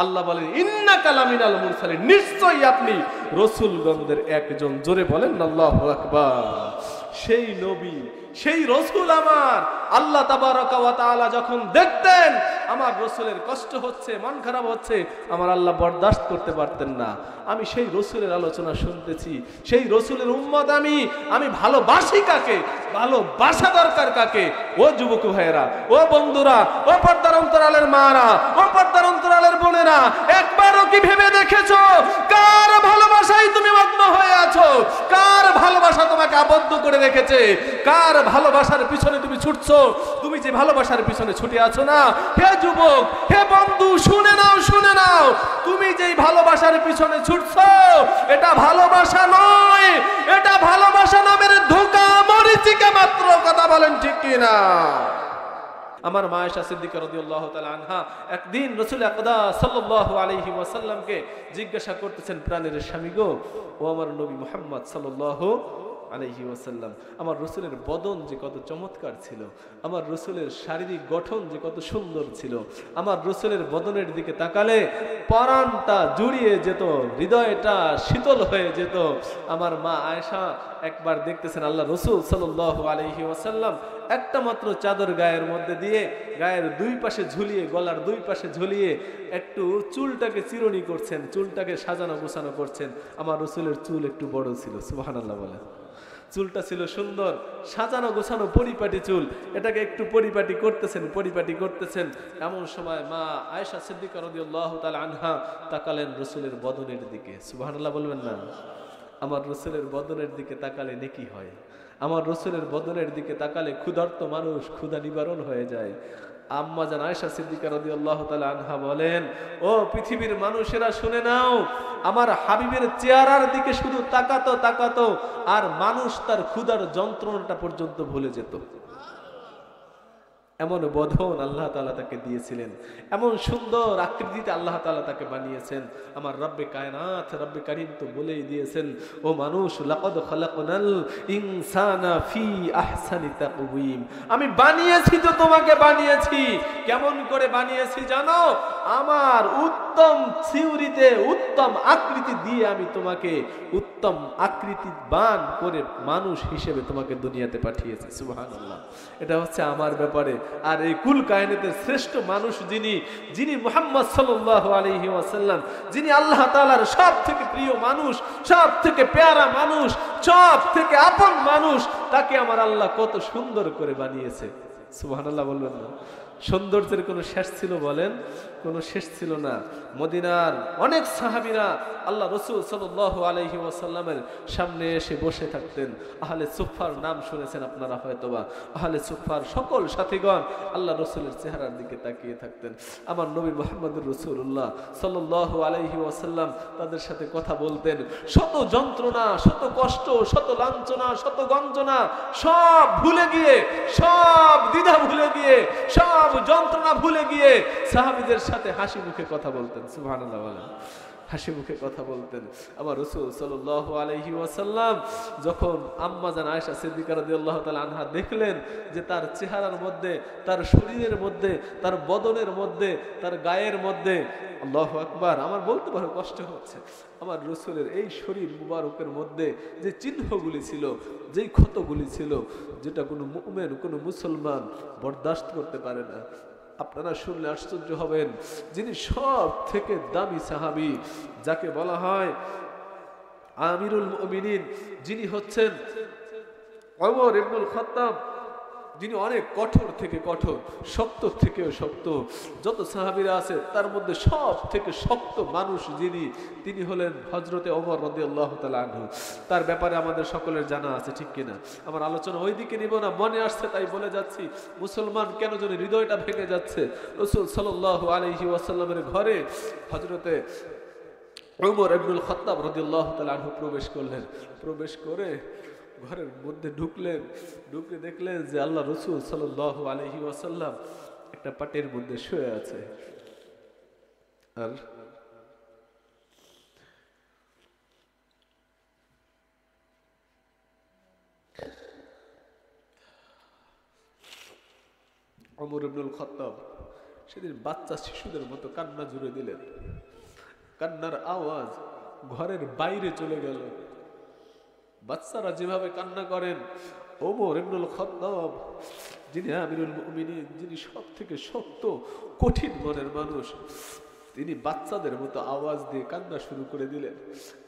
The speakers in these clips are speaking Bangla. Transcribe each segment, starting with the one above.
আল্লাহ বলেন ইন্নাকা লামিনাল মুরসালিন, নিশ্চয়ই আপনি রাসূলগণদের একজন। জোরে বলেন আল্লাহু আকবার। সেই নবী, সেই রাসূল আমার আল্লাহ তাবারাকা ওয়া তাআলা যখন দেখতেন আমার রাসূলের কষ্ট হচ্ছে, মন খারাপ হচ্ছে, আমার আল্লাহ বরদাস্ত করতে পারতেন না। আমি সেই রাসূলের আলোচনা শুনতেছি, সেই রাসূলের উম্মত আমি ভালোবাসি কাকে, ভালোবাসা দরকার কাকে। ও যুবক ভাইয়েরা, ও বন্ধুরা, ও পর্দার অন্তরালের মারা, ও পর্দার অন্তরালের বোনেরা, একবারও কি ভেবে দেখেছো কার ভালোবাসায় তুমি মগ্ন হয়ে আছো? কার ভালোবাসা তোমাকে আবদ্ধ করে রেখেছে? কার ভালোবাসার পিছনে তুমি ছুটছো? তুমি যে ভালোবাসার পিছনে ছুটে আছো না, হে যুবক, হে বন্ধু, শুনে নাও, শুনে নাও, তুমি যেই ভালোবাসার পিছনে ছুটছো এটা ভালোবাসা নয়, এটা ভালোবাসা নামের ধোঁকা মরিচিকা মাত্র। কথা বলেন ঠিক কিনা? আমার মা আয়েশা সিদ্দিকা রাদিয়াল্লাহু তাআলা আনহা একদিন রাসূল আকদা সাল্লাল্লাহু আলাইহি ওয়াসাল্লামকে জিজ্ঞাসা করতেছেন, প্রাণের স্বামী গো, ও আমার নবী মুহাম্মদ সাল্লাল্লাহু আলাইহি ওয়াসাল্লাম, আমার রাসূলের বদন যে কত চমৎকার ছিল, আমার রাসূলের শারীরিক গঠন যে কত সুন্দর ছিল, আমার রাসূলের বদনের দিকে তাকালে পরাণটা জুড়িয়ে যেত, হৃদয়টা শীতল হয়ে যেত। আমার মা আয়েশা একবার দেখতেছেন আল্লাহ রাসূল সাল্লাল্লাহু আলাইহি ওয়াসাল্লাম একটা মাত্র চাদর গায়ের মধ্যে দিয়ে, গায়ের দুই পাশে ঝুলিয়ে, গলার দুই পাশে ঝুলিয়ে একটু চুলটাকে চিরুনি করছেন, চুলটাকে সাজানো গোছানো করছেন। আমার রাসূলের চুল একটু বড় ছিল, সুবহানাল্লাহ বলেন। চুলটা ছিল সুন্দর, সাজানো গোছানো পরিপাটি চুল, এটাকে একটু পরিপাটি করতেছেন। এমন সময় মা আয়েশা সিদ্দিকা রাদিয়াল্লাহু তাআলা আনহা তাকালেন রাসূলের বদনের দিকে। সুবহানাল্লাহ বলবেন না? আমার রাসূলের বদনের দিকে তাকালে নেকি হয়, আমার রাসূলের বদনের দিকে তাকালে ক্ষুধার্ত মানুষ ক্ষুধা নিবারণ হয়ে যায়। আম্মা জান আয়েশা সিদ্দিকা রাদিয়াল্লাহু তাআলা আনহা বলেন, ও পৃথিবীর মানুষেরা শুনে নাও, আমার হাবিবের চেহারার দিকে শুধু তাকাতো আর মানুষ তার ক্ষুধার যন্ত্রণাটা পর্যন্ত ভুলে যেত। এমন বদন আল্লাহ তাআলা তাকে দিয়েছিলেন, এমন সুন্দর আকৃতিতে আল্লাহ তাআলা তাকে বানিয়েছেন। আমার রব্বে কায়নাত, রব্বে কারীম তো বলেই দিয়েছেন, ও মানুষ, লাকাদ খালাকনাল ইনসানা ফি আহসানি তাকওয়িম, আমি বানিয়েছি তো তোমাকে বানিয়েছি। কেমন করে বানিয়েছি জানো? আমার উত্তম থিওরিতে, উত্তম আকৃতি দিয়ে আমি তোমাকে উত্তম আকৃতিবান করে মানুষ হিসেবে তোমাকে দুনিয়াতে পাঠিয়েছি। সুবহানাল্লাহ, এটা হচ্ছে আমার ব্যাপারে। আর এই কুল কায়নাতের শ্রেষ্ঠ মানুষ যিনি মুহাম্মদ সাল্লাল্লাহু আলাইহি ওয়াসাল্লাম, যিনি আল্লাহ তাআলার সব থেকে প্রিয় মানুষ, সব থেকে প্যারা মানুষ, সব থেকে আপন মানুষ, তাকে আমার আল্লাহ কত সুন্দর করে বানিয়েছে। সুবহানাল্লাহ বলবেন না? সৌন্দর্যের কোনো শেষ ছিল? বলেন, কোনো শেষ ছিল না। মদিনার অনেক সাহাবীরা আল্লাহ রাসূল সাল্লাল্লাহু আলাইহি ওয়াসাল্লামের সামনে এসে বসে থাকতেন। আহলে সুফফার নাম শুনেছেন আপনারা হয়তোবা। আহলে সুফফার সকল সাথীগণ আল্লাহ রাসূলের চেহারার দিকে তাকিয়ে থাকতেন। আমার নবী মুহাম্মদুর রাসূলুল্লাহ সাল্লাল্লাহু আলাইহি ওয়াসাল্লাম তাদের সাথে কথা বলতেন। শত যন্ত্রণা, শত কষ্ট, শত লাঞ্ছনা, শত গঞ্জনা সব ভুলে গিয়ে, সব দ্বিধা ভুলে গিয়ে, সব যন্ত্রণা ভুলে গিয়ে সাহাবীদের সাথে হাসি মুখে কথা বলতেন। সুবহানাল্লাহ বলেন। হাসি মুখে কথা বলতেন। আমার রাসূল সাল্লাল্লাহু আলাইহি ওয়াসাল্লাম যখন আম্মা জান আয়েশা সিদ্দিকা রাদিয়াল্লাহু তাআলা আনহা দেখলেন যে তার চেহারার মধ্যে, তার শরীরের মধ্যে, তার বদনের মধ্যে, তার গায়ের মধ্যে, আল্লাহু আকবার, আমার বলতে পারো কষ্ট হচ্ছে, আমার রাসূলের এই শরীর মুবারকের মধ্যে যে চিহ্নগুলি ছিল, যেই ক্ষতগুলি ছিল, যেটা কোনো মুমিন, কোনো মুসলমান বরদাস্ত করতে পারে না। আপনারা শুনলে আশ্চর্য হবেন, যিনি সব থেকে দামি সাহাবী, যাকে বলা হয় আমিরুল মুমিনিন, যিনি হচ্ছেন ওমর ইবনুল খাত্তাব, যিনি অনেক কঠোর থেকে কঠোর, শক্ত থেকেও শক্ত, যত সাহাবীরা আছে তার মধ্যে সব থেকে শক্ত মানুষ তিনি হলেন হযরতে ওমর রাদিয়াল্লাহু তাআলা আনহু। তার ব্যাপারে আমাদের সকলের জানা আছে, ঠিক কিনা? আমার আলোচনা ওইদিকে নিব না, মনে আসছে তাই বলে যাচ্ছি। মুসলমান কেন যেন হৃদয়টা ভেঙে যাচ্ছে। রাসূল সাল্লাল্লাহু আলাইহি ওয়াসাল্লামের ঘরে হযরতে ওমর ইবনুল খাত্তাব রাদিয়াল্লাহু তাআলা আনহু প্রবেশ করলেন। প্রবেশ করে ঘরের মধ্যে ঢুকলেন, ঢুকে দেখলেন যে আল্লাহ রাসূল সাল্লাল্লাহু আলাইহি ওয়াসাল্লাম একটা পাটের মধ্যে শুয়ে আছে। আর ওমর ইবনুল খাত্তাব সেদিন বাচ্চা শিশুদের মতো কান্না জুড়ে দিলেন। কান্নার আওয়াজ ঘরের বাইরে চলে গেল। বাচ্চারা যেভাবে কান্না করেন, ওমর ইবনুল খাত্তাব, যিনি আমিরুল মুমিনিন, যিনি সব থেকে শক্ত কঠিন মনের মানুষ, তিনি বাচ্চাদের মতো আওয়াজ দিয়ে কান্না শুরু করে দিলেন।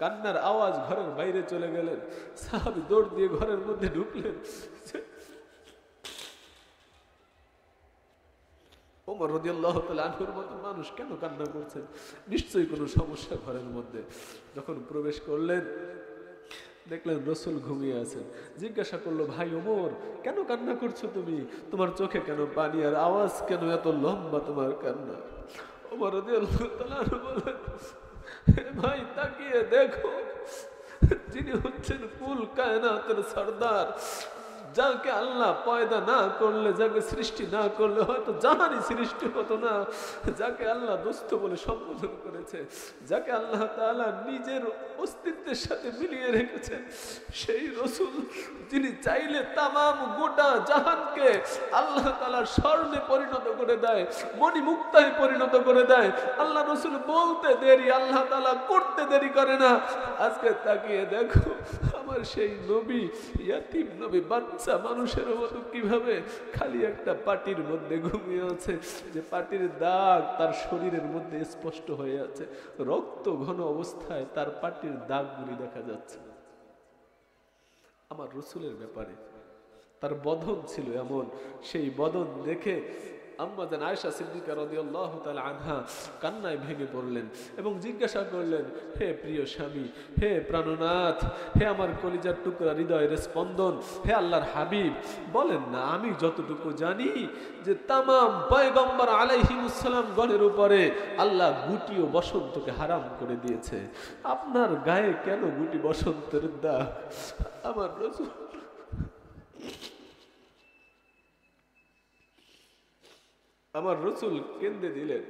কান্নার আওয়াজ ঘরের বাইরে চলে গেলেন। সাহাবী দৌড় দিয়ে ঘরের মধ্যে ঢুকলেন। ওমর রাদিয়াল্লাহু তাআলা আনহুর মতো মানুষ কেন কান্না করছেন? নিশ্চয়ই কোনো সমস্যা ঘরের মধ্যে। যখন প্রবেশ করলেন, দেখলেন রাসূল ঘুমিয়ে আছেন। জিজ্ঞাসা করলো, ভাই ওমর, কেন কান্না করছো তুমি? তোমার চোখে কেন পানি, আর আওয়াজ কেন এত লম্বা তোমার কান্না? ওমর রাদিয়াল্লাহু তাআলা আনহু বলেন, ভাই তাকিয়ে দেখো, যিনি হচ্ছেন কুল কায়নাতের সরদার, যাকে আল্লাহ পয়দা না করলে, যাকে সৃষ্টি না করলে হয়তো জাহানই সৃষ্টি হতো না, যাকে আল্লাহ দোস্ত বলে সম্বোধন করেছে, যাকে আল্লাহ তাআলা নিজের অস্তিত্বের সাথে মিলিয়ে রেখেছেন, সেই রাসূল, যিনি চাইলে তামাম গোটা জাহানকে আল্লাহ তাআলা স্বর্ণে পরিণত করে দেয়, মণিমুক্তায় পরিণত করে দেয়। আল্লাহ রাসূল বলতে দেরি, আল্লাহ তাআলা করতে দেরি করে না। আজকে তাকিয়ে দেখো, আমার সেই নবী, ইয়াতীম নবী, বাচ্চা মানুষের মতো কিভাবে খালি একটা পাটির মধ্যে ঘুমিয়ে আছে, যে পাটির দাগ তার শরীরের মধ্যে স্পষ্ট হয়ে আছে, রক্ত ঘন অবস্থায় তার পাটির দাগগুলি দেখা যাচ্ছে। আমার রাসূলের ব্যাপারে তার বদন ছিল এমন, সেই বদন দেখে আম্মা জান আয়েশা সিদ্দিকা রাদিয়াল্লাহু তাআলা আনহা কান্নায় ভেঙে পড়লেন এবং জিজ্ঞাসা করলেন, হে প্রিয় স্বামী, হে প্রাণনাথ, হে আমার কলিজার টুকরা, হৃদয়ের স্পন্দন, হে আল্লাহর হাবিব, বলেন না, আমি যতটুকু জানি যে তামাম পয়গম্বর আলাইহিমুস সালাম গণের উপরে আল্লাহ গুটি ও বসন্তকে হারাম করে দিয়েছে, আপনার গায়ে কেন গুটি বসন্তের দাগ? আমার রাসূল আমার রাসূল কেঁদে দিলেন,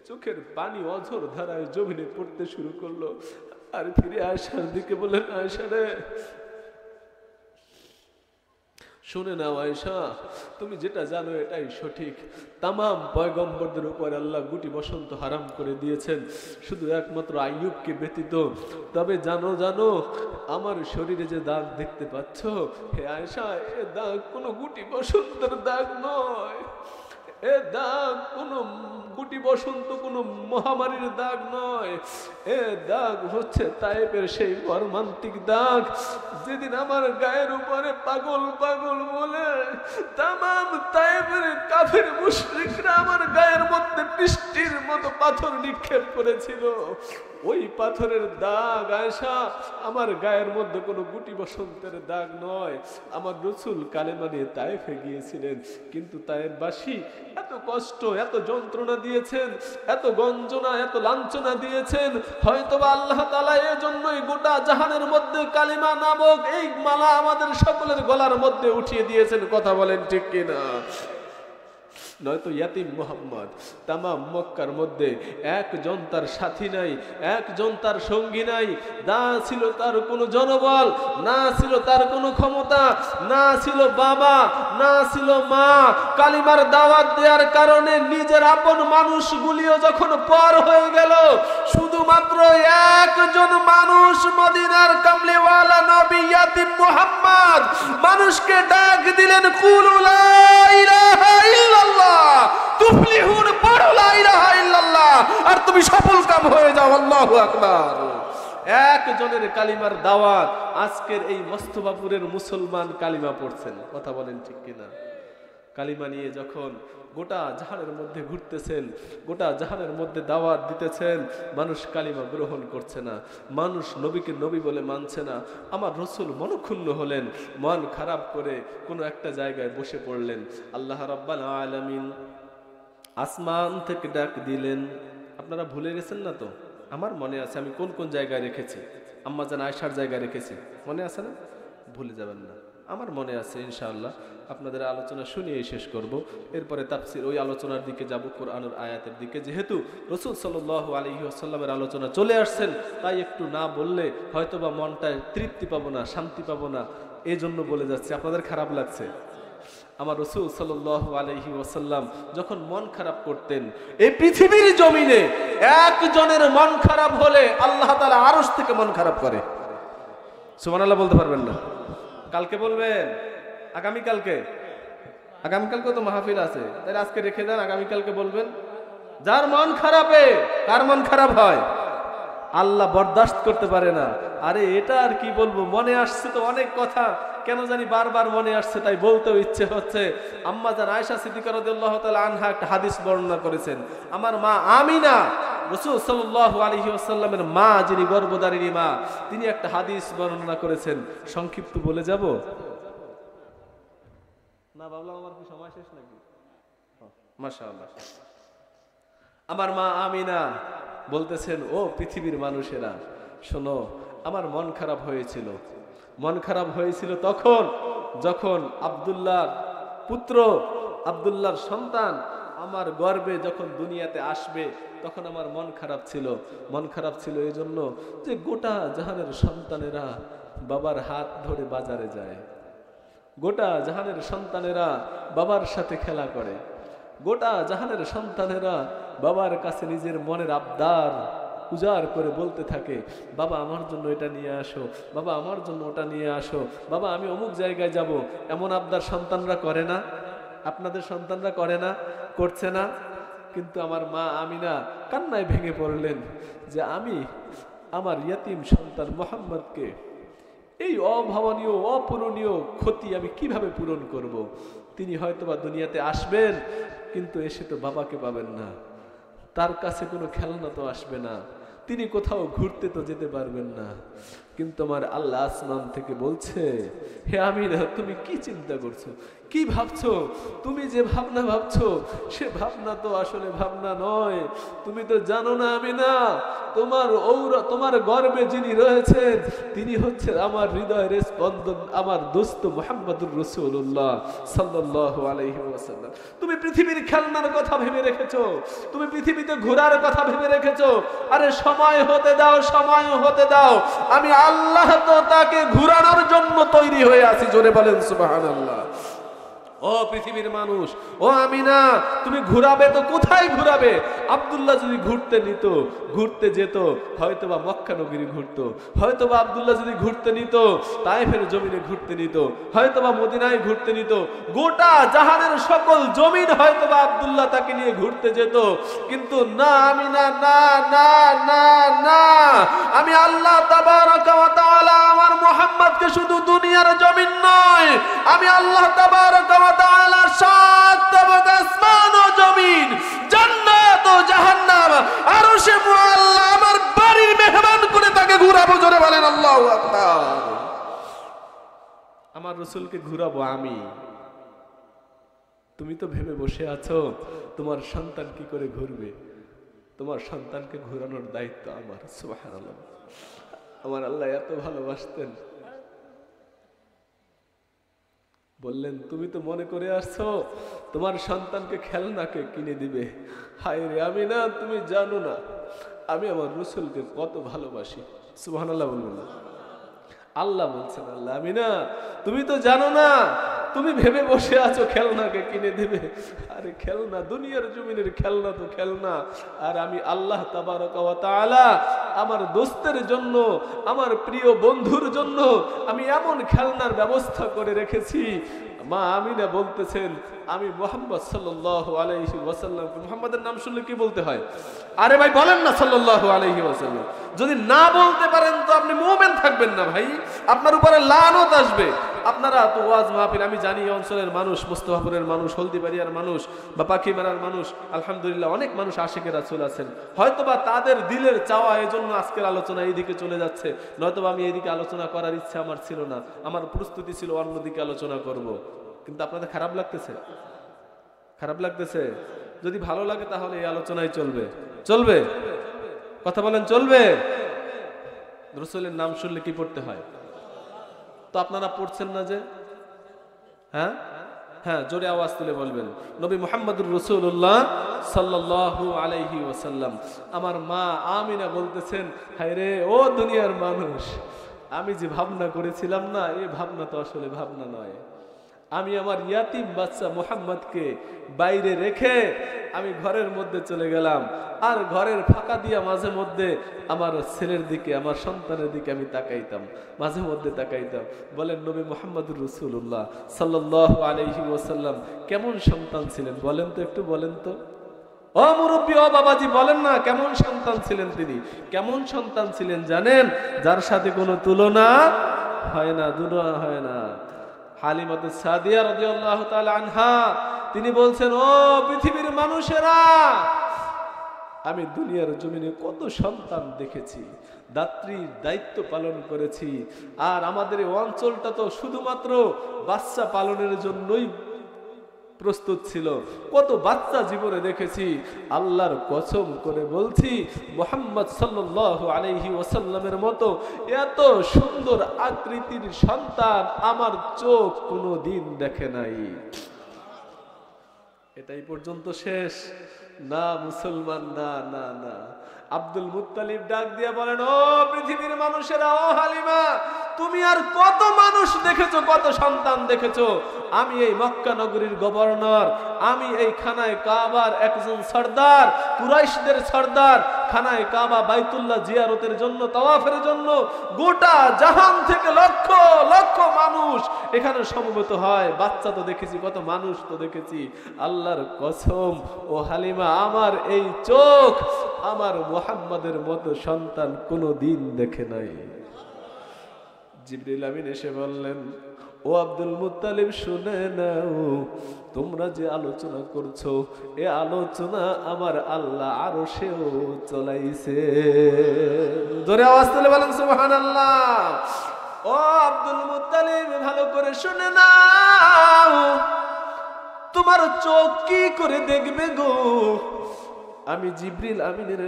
চোখের পানি অঝর ধারায় জমিনে পড়তে শুরু করলো। আর ফিরে আয়েশার দিকে বললেন, আয়েশা রে, শুনে নাও আয়েশা, তুমি যেটা জানো এটাই সঠিক। তামাম পয়গম্বরদের উপর আল্লাহ গুটি বসন্ত হারাম করে দিয়েছেন, শুধু একমাত্র আইয়ুবকে ব্যতীত। তবে জানো আমার শরীরে যে দাগ দেখতে পাচ্ছ, হে আয়েশা, এ দাগ কোনো গুটি বসন্তের দাগ নয়, এ দাগ কোনো গুটি বসন্ত, কোনো মহামারীর দাগ নয়। এ দাগ হচ্ছে তায়েফের সেই মর্মান্তিক দাগ, যেদিন আমার গায়ের উপরে পাগল পাগল বলে তামাম তায়েফের কাফের মুশরিকরা আমার গায়ের মধ্যে বৃষ্টির মতো পাথর নিক্ষেপ করেছিল। ওই পাথরের দাগ আয়েশা, আমার গায়ের মধ্যে কোনো গুটি বসন্তের দাগ নয়। আমার রাসূল কালেমা নিয়ে তায়েফে গিয়েছিলেন, কিন্তু তায়েফবাসী এত কষ্ট, এত যন্ত্রণা দিয়েছেন, এত গঞ্জনা, এত লাঞ্ছনা দিয়েছেন, হয়তোবা আল্লাহ তাআলা এর জন্যই গোটা জাহানের মধ্যে কালিমা নামক এই মালা আমাদের সকলের গলার মধ্যে উঠিয়ে দিয়েছেন। কথা বলেন ঠিক কিনা? নয়তো ইয়াতিম মুহাম্মদ তামাম মক্কার মধ্যে একজন তার সাথী নাই, একজন তার সঙ্গী নাই, না ছিল তার কোনো জনবল, না ছিল তার কোনো ক্ষমতা, না ছিল বাবা, না ছিল মা। কালিমার দাওয়াত দেওয়ার কারণে নিজের আপন মানুষগুলিও যখন পর হয়ে গেল, শুধুমাত্র একজন মানুষ, মদিনার কামলিওয়ালা নবী ইয়াতিম মুহাম্মদ, মানুষকে ডাক দিলেন, কুলু লা ইলাহা ইল্লাল্লাহ তুফলিহুন, পড়ো লা ইলাহা ইল্লাল্লাহ আর তুমি সফল কাম হয়ে যাও। আল্লাহু আকবার। একজনের কালিমার দাওয়াত, আজকের এই মোস্তফাপুরের মুসলমান কালিমা পড়ছেন। কথা বলেন ঠিক কিনা? কালিমা নিয়ে যখন গোটা জাহানের মধ্যে ঘুরতেছেন, গোটা জাহানের মধ্যে দাওয়াত দিতেছেন, মানুষ কালিমা গ্রহণ করছে না, মানুষ নবীকে নবী বলে মানছে না। আমার রাসূল মনক্ষুণ্ণ হলেন, মন খারাপ করে কোনো একটা জায়গায় বসে পড়লেন। আল্লাহ রাব্বুল আলামিন আসমান থেকে ডাক দিলেন। আপনারা ভুলে গেছেন না তো? আমার মনে আছে আমি কোন কোন জায়গায় রেখেছি। আম্মা জান আয়েশার জায়গায় রেখেছি, মনে আছে না? ভুলে যাবেন না, আমার মনে আছে। ইনশাআল্লাহ আপনাদের আলোচনা শুনিয়ে শেষ করব, এরপরে তাফসীর ওই আলোচনার দিকে যাব, কোরআনের আয়াতের দিকে। যেহেতু রাসূল সাল্লাল্লাহু আলাইহি ওয়াসাল্লামের আলোচনা চলে আসছেন, তাই একটু না বললে হয়তোবা মনটায় তৃপ্তি পাবো না, শান্তি পাবো না, এই জন্য বলে যাচ্ছি। আপনাদের খারাপ লাগছে? আমার রাসূল সাল্লাল্লাহু আলাইহি ওয়াসাল্লাম যখন মন খারাপ করতেন, এই পৃথিবীর জমিনে একজনের মন খারাপ হলে আল্লাহ তাআলা আরশ থেকে মন খারাপ করে। সুবহানাল্লাহ বলতে পারবেন না? কালকে বলবেন, আগামীকালকে তো মাহফিল আছে, তাই আজকে রেখে দেন, আগামীকালকে বলবেন। যার মন খারাপে, কার মন খারাপ হয়? আল্লাহ বরদাস্ত করতে পারে না। আরে এটা আর কি বলবো, মনে আসছে তো অনেক কথা, কেন জানি বারবার মনে আসছে, তাই বলতেও ইচ্ছে হচ্ছে। আম্মা জান আয়েশা সিদ্দিকা রাদিয়াল্লাহু তাআলা আনহা একটা হাদিস বর্ণনা করেছেন। আমার মা আমিনা, রাসূল সাল্লাল্লাহু আলাইহি ওয়াসাল্লামের মা, যিনি গর্ভধারিণী মা, তিনি একটা হাদিস বর্ণনা করেছেন। সংক্ষিপ্ত বলে যাব না? ভাবলাম আমার কি সময় শেষ নাকি? মাশাআল্লাহ। আমার মা আমিনা বলতেছেন, ও পৃথিবীর মানুষেরা শোনো, আমার মন খারাপ হয়েছিল। মন খারাপ হয়েছিল তখন যখন আব্দুল্লাহর পুত্র, আব্দুল্লাহর সন্তান আমার গর্ভে যখন দুনিয়াতে আসবে, তখন আমার মন খারাপ ছিল। মন খারাপ ছিল এই জন্য যে গোটা জাহানের সন্তানেরা বাবার হাত ধরে বাজারে যায়, গোটা জাহানের সন্তানেরা বাবার সাথে খেলা করে, গোটা জাহানের সন্তানেরা বাবার কাছে নিজের মনের আবদার উজাড় করে বলতে থাকে, বাবা আমার জন্য এটা নিয়ে আসো, বাবা আমার জন্য ওটা নিয়ে আসো, বাবা আমি অমুক জায়গায় যাব। এমন আবদার সন্তানরা করে না? আপনাদের সন্তানরা করে না? করছে না? কিন্তু আমার মা আমিনা কান্নায় ভেঙে পড়লেন যে আমি আমার ইয়াতিম সন্তান মুহাম্মদকে এই অভাবনীয় অপূরণীয় ক্ষতি আমি কিভাবে পূরণ করব। তিনি হয়তোবা দুনিয়াতে আসবেন, কিন্তু এসে তো বাবাকে পাবেন না, তার কাছে কোনো খেলনা তো আসবে না, তিনি কোথাও ঘুরতে তো যেতে পারবেন না। কিন্তু আমার আল্লাহ আসমান থেকে বলছে, হে আমিনা, তুমি কি চিন্তা করছো, কি ভাবছো? তুমি যে ভাবনা ভাবছো সে ভাবনা তো আসলে ভাবনা নয়। তুমি তো জানো না আমিনা, তোমার গর্ভে যিনি রয়েছেন তিনি হচ্ছেন আমার হৃদয়ের স্পন্দন, আমার দোস্ত মুহাম্মদুর রাসূলুল্লাহ সাল্লাল্লাহু আলাইহি ওয়াসাল্লাম। তুমি পৃথিবীর খেলনার কথা ভেবে রেখেছো, তুমি পৃথিবীতে ঘোরার কথা ভেবে রেখেছো। আরে সময় হতে দাও, সময় হতে দাও, আমি আল্লাহ তো তাকে ঘুরানোর জন্য তৈরি হয়ে আছি। জোরে বলেন সুবহানাল্লাহ। ও পৃথিবীর মানুষ, ও আমিনা, তুমি ঘুরাবে তো কোথায় ঘুরাবে? আব্দুল্লাহ যদি ঘুরতে যেত, হয়তোবা মক্কা নগরী ঘুরতো, হয়তোবা আব্দুল্লাহ যদি ঘুরতে নিত তায়েফের জমিনে ঘুরতে নিত, হয়তোবা মদিনায় ঘুরতে নিত, গোটা জাহানের সকল জমিন হয়তোবা আব্দুল্লাহ তাকে নিয়ে ঘুরতে যেত। কিন্তু না আমিনা, না না না না, আমি আল্লাহ তাবারাকা ওয়া তাআলা আমার মুহাম্মদকে শুধু দুনিয়ার জমিন নয়, আমি আল্লাহ তাবারাকা ওয়া তাআলার সাত আসমান ও জমিন, জান্নাত ও জাহান্নাম, আরশে মুআল্লা আমার বাড়ির মেহমান করে তাকে ঘুরাবো। জোরে বলেন আল্লাহু আকবার। আমার রাসূলকে ঘুরাবো আমি। তুমি তো ভেবে বসে আছো তোমার সন্তান কি করে ঘুরবে। তোমার সন্তানকে ঘুরানোর দায়িত্ব আমার। সুবহানাল্লাহ। আমার আল্লাহ এত ভালোবাসতেন, বললেন তুমি তো মনে করে আসছো তোমার সন্তানকে খেলনাকে কিনে দিবে। হায় রে আমিনা, তুমি জানো না আমি আমার রাসূলকে কত ভালোবাসি। সুবহানাল্লাহ বলবেন না? আল্লাহ বলছেন, আল্লাহ আমিনা তুমি তো জানো না, তুমি ভেবে বসে আছো খেলনাকে কিনে দিবে। আরে খেলনা, দুনিয়ার জমিনের খেলনা তো খেলনা, আর আমি আল্লাহ তাবারক ওয়া তাআলা আমার দোস্তের জন্য, আমার প্রিয় বন্ধুর জন্য আমি এমন খেলনার ব্যবস্থা করে রেখেছি। মা আমিনা বলতেছেন, আমি মুহাম্মদ সাল্লাল্লাহু আলাইহি ওয়াসাল্লাম, মুহাম্মাদের নাম শুনলে কি বলতে হয়? আরে ভাই বলেন না সাল্লাল্লাহু আলাইহি ওয়াসাল্লাম। যদি না বলতে পারেন তো আপনি মুমিন থাকবেন না ভাই, আপনার উপরে লানত আসবে। আপনারা তো ওয়াজ মাহফিল, আমি জানি অঞ্চলের মানুষ, মুস্তাফাপুরের মানুষ, হলদিবাড়িয়ার মানুষ বা পাখিমারার মানুষ, আলহামদুলিল্লাহ অনেক মানুষ আশিকে রাসূল আছেন। হয়তোবা তাদের দিলের চাওয়া এজন্য আজকের আলোচনা এইদিকে চলে যাচ্ছে, নয়তোবা আমি এইদিকে আলোচনা করার ইচ্ছা আমার ছিল না, আমার প্রস্তুতি ছিল অন্যদিকে আলোচনা করব। কিন্তু আপনাদের খারাপ লাগতেছে? খারাপ লাগতেছে? যদি ভালো লাগে তাহলে এই আলোচনায় চলবে। চলবে? কথা বলেন, চলবে? রাসূলের নাম শুনলে কি পড়তে হয়? তো আপনারা পড়ছেন না যে? হ্যাঁ হ্যাঁ, জোরে আওয়াজ তুলে বলবেন নবী মুহাম্মদুর রাসূলুল্লাহ সাল্লাল্লাহু আলাইহি ওয়াসাল্লাম। আমার মা আমিনা বলতেছেন, হায় রে ও দুনিয়ার মানুষ, আমি যে ভাবনা করেছিলাম না, এই ভাবনা তো আসলে ভাবনা নয়। আমি আমার ইয়াতিম বাচ্চা মুহাম্মদকে বাইরে রেখে আমি ঘরের মধ্যে চলে গেলাম, আর ঘরের ফাঁকা দিয়া মাঝে মধ্যে আমার ছেলের দিকে, আমার সন্তানের দিকে আমি তাকাইতাম, মাঝে মধ্যে তাকাইতাম। বলেন নবী মুহাম্মদুর রাসূলুল্লাহ সাল্লাল্লাহু আলাইহি ওয়াসাল্লাম কেমন সন্তান ছিলেন বলেন তো, একটু বলেন তো। ও মুরব্বী, ও বাবাজি, বলেন না কেমন সন্তান ছিলেন তিনি। কেমন সন্তান ছিলেন জানেন? যার সাথে কোনো তুলনা হয় না, তুলনা হয় না। হালিমাতু সাদিয়া রাদিয়াল্লাহু তাআলা আনহা তিনি বলছেন, ও পৃথিবীর মানুষেরা, আমি দুনিয়ার জমিনে কত সন্তান দেখেছি, দাত্রীর দায়িত্ব পালন করেছি, আর আমাদের এই অঞ্চলটা তো শুধুমাত্র বাচ্চা পালনের জন্যই প্রস্তুত ছিল। কত বাচ্চা জীবনে দেখেছি। আল্লাহর কসম করে বলছি, মুহাম্মদ সাল্লাল্লাহু আলাইহি ওয়াসাল্লামের মতো এত সুন্দর আকৃতির সন্তান আমার চোখ কোনোদিন দেখে নাই। এটাই পর্যন্ত শেষ না মুসলমান, না না না। আব্দুল মুত্তালিব ডাক দিয়া বলেন, ও পৃথিবীর মানুষেরা, ও হালিমা, তুমি আর কত মানুষ দেখেছো, কত সন্তান দেখেছো। আমি এই মক্কা নগরীর গভর্নর, আমি এই খানায় কাবার একজন সর্দার, কুরাইশদের সর্দার। খানায় কাবা বাইতুল্লাহ জিয়ারতের জন্য, তাওয়াফের জন্য গোটা জাহান থেকে লক্ষ লক্ষ মানুষ এখানে সমবেত হয়। বাচ্চা তো দেখেছি, কত মানুষ তো দেখেছি। আল্লাহর কসম ও হালিমা, আমার এই চোখ আমার মুহাম্মাদের মতো সন্তান কোনোদিন দেখে নাই। জিবরিল আমিন এসে বললেন, ও আব্দুল মুত্তালিব, শুনে নাও, তোমরা যে আলোচনা করছো এ আলোচনা আমার আল্লাহ আরশেও চলাইছে। জোরে আওয়াজ তুলে বলেন সুবহানাল্লাহ। ও আব্দুল মুত্তালিব, ভালো করে শুনে নাও, তোমার চোখ কি করে দেখবে গো? আমি জিবরিল আমিনের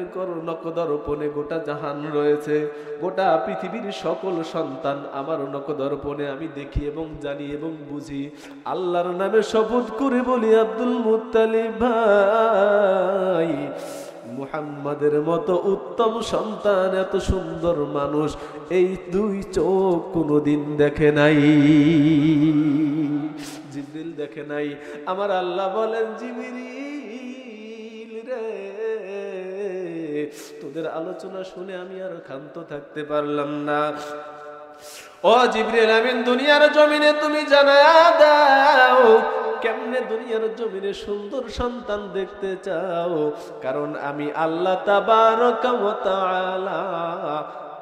নখদর্পণে গোটা জাহান রয়েছে, গোটা পৃথিবীর সকল সন্তান আমার নখদর্পণে আমি দেখি এবং জানি এবং বুঝি। আল্লাহর নামে শপথ করে বলি, আব্দুল মুত্তালিব ভাই, মুহাম্মাদের মতো উত্তম সন্তান, এত সুন্দর মানুষ এই দুই চোখ কোনোদিন দেখে নাই। জিবরিল দেখে নাই। আমার আল্লাহ বলেন, জিবরিল রে, তোদের আলোচনা শুনে আমি আর ক্ষান্ত থাকতে পারলাম না। ও জিবরিল আমিন, দুনিয়ার জমিনে তুমি জানায়া দাও কেমনে দুনিয়ার জমিনে সুন্দর সন্তান দেখতে চাও। কারণ আমি আল্লাহ তাবারক ওয়া তাআলা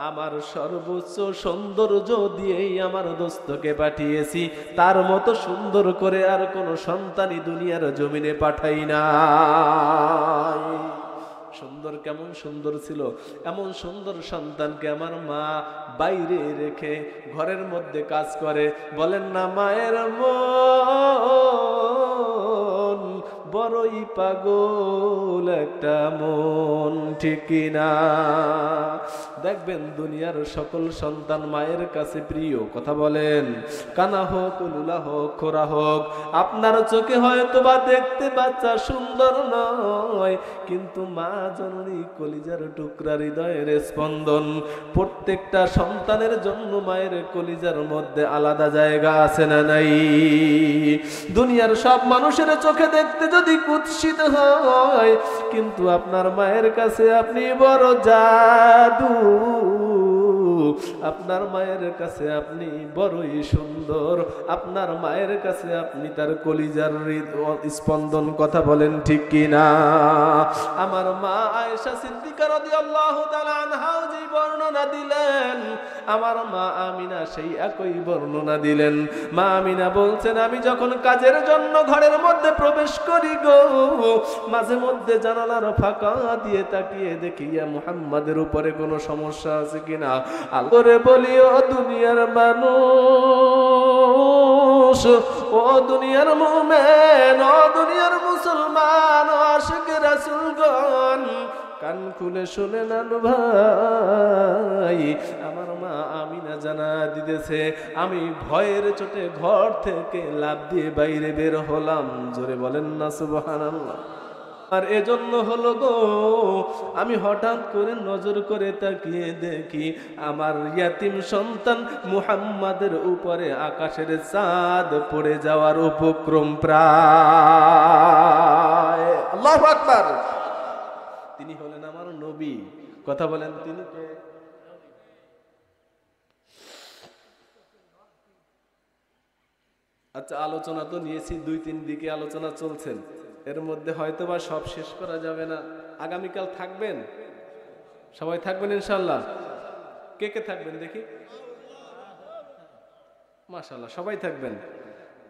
আমার সর্বোচ্চ সৌন্দর্য দিয়েই আমার দোস্তকে পাঠিয়েছি। তার মতো সুন্দর করে আর কোনো সন্তানই দুনিয়ার জমিনে পাঠাই না। সুন্দর, কেমন সুন্দর ছিল। এমন সুন্দর সন্তানকে আমার মা বাইরে রেখে ঘরের মধ্যে কাজ করে। বলেন না, মায়ের মন বড়ই পাগল একটা মন, ঠিক না? দেখবেন দুনিয়ার সকল সন্তান মায়ের কাছে প্রিয়। কথা বলেন, কানা হোক, লুলা হোক, খোরা হোক, আপনার চোখে হয়তো বা দেখতে বাচ্চা সুন্দর নয়, কিন্তু মা জননী কলিজার টুকরা, হৃদয়ের স্পন্দন। প্রত্যেকটা সন্তানের জন্য মায়ের কলিজার মধ্যে আলাদা জায়গা আছে না নাই? দুনিয়ার সব মানুষের চোখে দেখতে যদি কুৎসিত হয়, কিন্তু আপনার মায়ের কাছে আপনি বড় জাদু। আপনার মায়ের কাছে আপনি বড়ই সুন্দর। আপনার মায়ের কাছে আপনি তার কলিজার স্পন্দন। কথা বলেন ঠিক কি না? আমার মা আয়েশা সিদ্দিকা রাদিয়াল্লাহু তাআলা আনহা যে বর্ণনা দিলেন, আমার মা আমিনা সেই একই বর্ণনা দিলেন। মা আমিনা বলছেন, আমি যখন কাজের জন্য ঘরের মধ্যে প্রবেশ করি গো, মাঝে মধ্যে জানালার ফাঁকা দিয়ে তাকিয়ে দেখি মুহাম্মাদের উপরে কোনো সমস্যা আছে কিনা। আল্লাহরে বলি, ও দুনিয়ার মানুষ, ও দুনিয়ার মুমিন, ও দুনিয়ার মুসলমান, ও আশিক রাসূলগণ, কান খুলে শুনে নেন ভাই। আমার মা আমিনা জানা দিতেছে, আমি ভয়ের চোটে ঘর থেকে লাফ দিয়ে বাইরে বের হলাম। জোরে বলেন না সুবহানাল্লাহ। আর এজন্য হলো গো, আমি হঠাৎ করে নজর করে তাকিয়ে দেখি আমার ইয়াতিম সন্তান মুহাম্মাদের উপরে আকাশের চাঁদ পড়ে যাওয়ার উপক্রম প্রায়। আল্লাহু আকবার। তিনি হলেন আমার নবী। কথা বলেন, তিনি কে? আচ্ছা, আলোচনা তো নিয়েছি, 2-3 দিকে আলোচনা চলছেন, এর মধ্যে হয়তোবা সব শেষ করা যাবে না। আগামীকাল থাকবেন? সবাই থাকবেন ইনশাআল্লাহ? কে কে থাকবেন দেখি? মাশাআল্লাহ, সবাই থাকবেন।